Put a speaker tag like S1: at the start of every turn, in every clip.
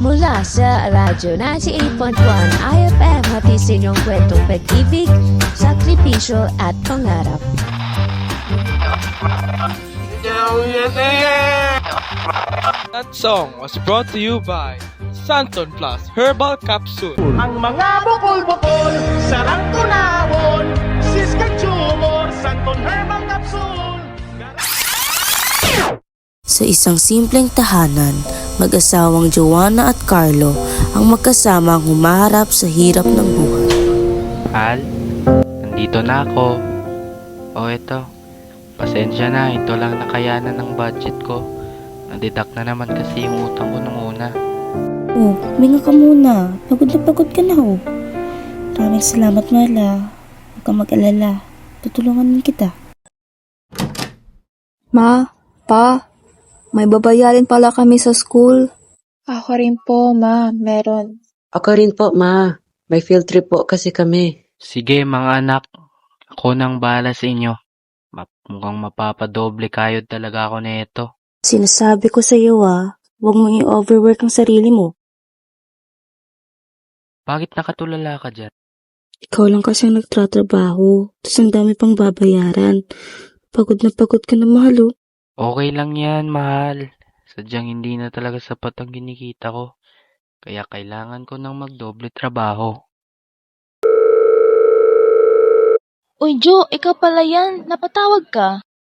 S1: Mula sa Radyo 98.1 IFM, hati sa inyong kwentong pag-ibig, sakripisyo at pangarap.
S2: That song was brought to you by Santon Plus Herbal Capsule.
S3: Ang mga bukol-bukol, sarang tunawon, Saskatchewan, Santon Herbal Capsule.
S4: Sa isang simpleng tahanan, mag-asawang Joanna at Carlo ang magkasamang humaharap sa hirap ng buhay.
S5: Al, nandito na ako. Eto. Pasensya na, ito lang nakayanan ng budget ko. Nadidak na naman kasi yung utang ko nung una.
S4: Minga ka muna. Pagod ka na Maraming salamat, Mala. Huwag kang mag-alala. Tutulungan din kita.
S6: Ma, Pa, may babayarin pala kami sa school.
S7: Ako rin po, Ma. Meron.
S8: Ako rin po, ma. May field trip po kasi kami.
S5: Sige mga anak, ako nang bahala sa inyo. Mukhang mapapadoble kayod talaga ako nito.
S4: Sinasabi ko sa iyo, huwag mong i-overwork ang sarili mo.
S5: Bakit nakatulala ka dyan?
S4: Ikaw lang kasi ang nagtratrabaho, tapos ang dami pang babayaran. Pagod na pagod ka na, mahal.
S5: Okay lang yan, mahal. Sadyang hindi na talaga sapat ang kinikita ko. Kaya kailangan ko nang magdoble trabaho.
S7: Uy, Jo, ikaw pala yan. Napatawag ka.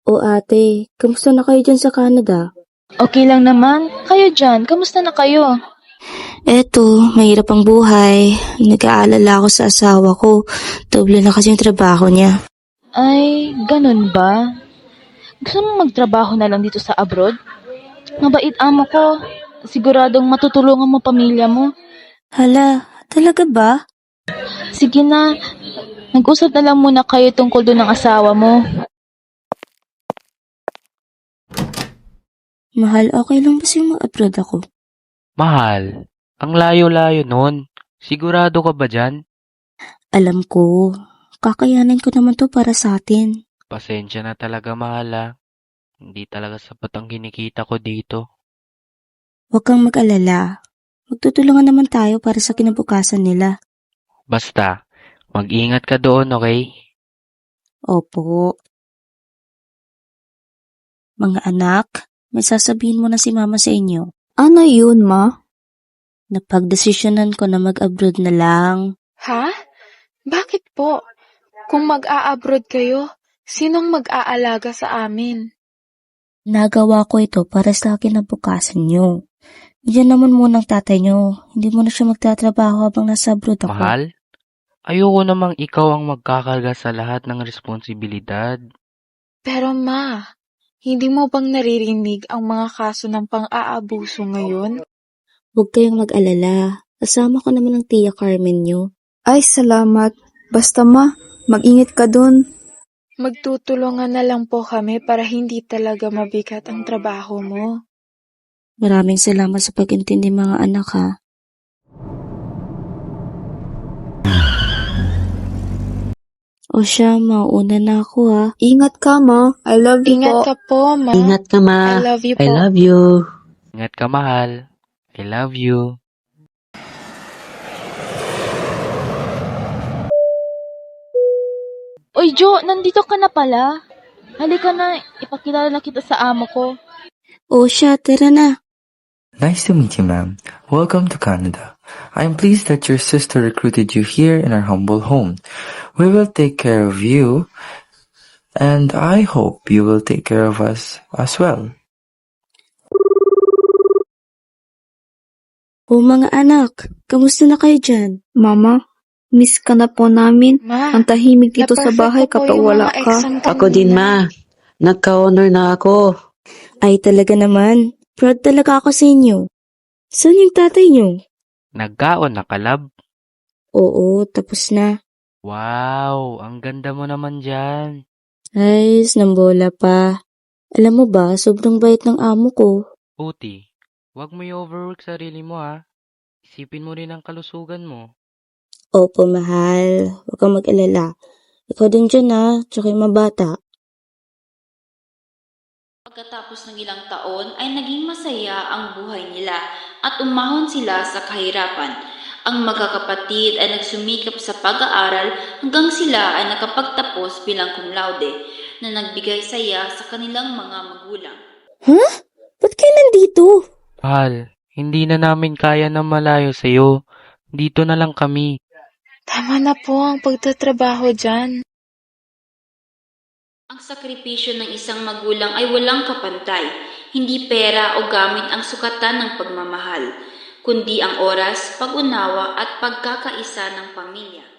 S4: O ate, kamusta na kayo dyan sa Canada?
S7: Okay lang naman. Kayo dyan, kamusta na kayo?
S4: Eto, mahirap ang buhay. Nag-aalala ako sa asawa ko. Doble na kasi yung trabaho niya.
S7: Ay, ganun ba? Gusto mo magtrabaho na lang dito sa abroad? Mabait amo ko. Siguradong matutulungan mo pamilya mo.
S4: Hala, talaga ba?
S7: Sige na, nag-usap na lang muna kayo tungkol doon ng asawa mo.
S4: Mahal, okay lang ba sa'yo mag-abroad ako?
S5: Mahal, ang layo-layo nun. Sigurado ka ba dyan?
S4: Alam ko, kakayanin ko naman to para sa atin.
S5: Pasensya na talaga, mahal ah. Hindi talaga sapat ang kinikita ko dito.
S4: Huwag kang mag-alala. Magtutulungan naman tayo para sa kinabukasan nila.
S5: Basta, mag-ingat ka doon, okay?
S4: Opo. Mga anak, may sasabihin mo na si Mama sa inyo.
S6: Ano yun, Ma?
S4: Napagdesisyonan ko na mag-abroad na lang.
S7: Ha? Bakit po? Kung mag-a-abroad kayo, sinong mag-aalaga sa amin?
S4: Nagawa ko ito para sa kinabukasan nyo. Diyan naman muna ang tatay nyo. Hindi mo na siya magtatrabaho habang nasa abroad ako.
S5: Mahal, ayoko namang ikaw ang magkakarga sa lahat ng responsibilidad.
S7: Pero Ma, hindi mo bang naririnig ang mga kaso ng pang-aabuso ngayon?
S4: Huwag kayong mag-alala. Kasama ko naman ang Tia Carmen nyo.
S6: Ay, salamat. Basta, Ma, mag-ingat ka dun.
S7: Magtutulungan na lang po kami para hindi talaga mabigat ang trabaho mo.
S4: Maraming salamat sa pag-intindi mga anak ha. O siya, mauna na ako ha.
S6: Ingat ka, Ma. I love you
S7: Ingat
S6: po.
S7: ka po, Ma.
S8: Ingat ka, ma.
S7: I love you po.
S8: I love you.
S5: Ingat ka, mahal. I love you.
S7: Uy, Jo, nandito ka na pala. Halika na, ipakilala na kita sa amo ko.
S4: O siya, tara na.
S9: Nice to meet you, ma'am. Welcome to Canada. I am pleased that your sister recruited you here in our humble home. We will take care of you, and I hope you will take care of us as well.
S4: O mga anak, kamusta na kayo dyan?
S6: Mama, miss ka na po namin.
S7: Ma,
S6: Ang tahimik dito sa
S7: na-perfect
S6: bahay
S7: ko po
S6: kapag
S7: yung
S6: wala
S7: mga
S6: ka.
S7: exam
S8: Ako din,
S7: kanina.
S8: ma. Nagka-honor na ako.
S4: Ay talaga naman, proud talaga ako sa inyo. Saan yung tatay nyo?
S5: Nagkaon na kalab.
S4: Oo, tapos na.
S5: Wow, ang ganda mo naman dyan.
S4: Ay, nambola pa. Alam mo ba, sobrang bait ng amo ko.
S5: Puti, huwag mo i-overwork sarili mo ha. Isipin mo rin ang kalusugan mo.
S4: Opo, mahal. Huwag kang mag-alala. Ikaw din dyan tsaka yung mga bata.
S7: Pagkatapos ng ilang taon ay naging masaya ang buhay nila at umahon sila sa kahirapan. Ang magkakapatid ay nagsumikap sa pag-aaral hanggang sila ay nakapagtapos bilang cum laude na nagbigay saya sa kanilang mga magulang.
S4: Huh? Ba't kayo nandito?
S5: Mahal, hindi na namin kaya na malayo sa'yo. Dito na lang kami.
S7: Tama na po ang pagtatrabaho dyan. Ang sakripisyo ng isang magulang ay walang kapantay. Hindi pera o gamit ang sukatan ng pagmamahal, kundi ang oras, pag-unawa at pagkakaisa ng pamilya.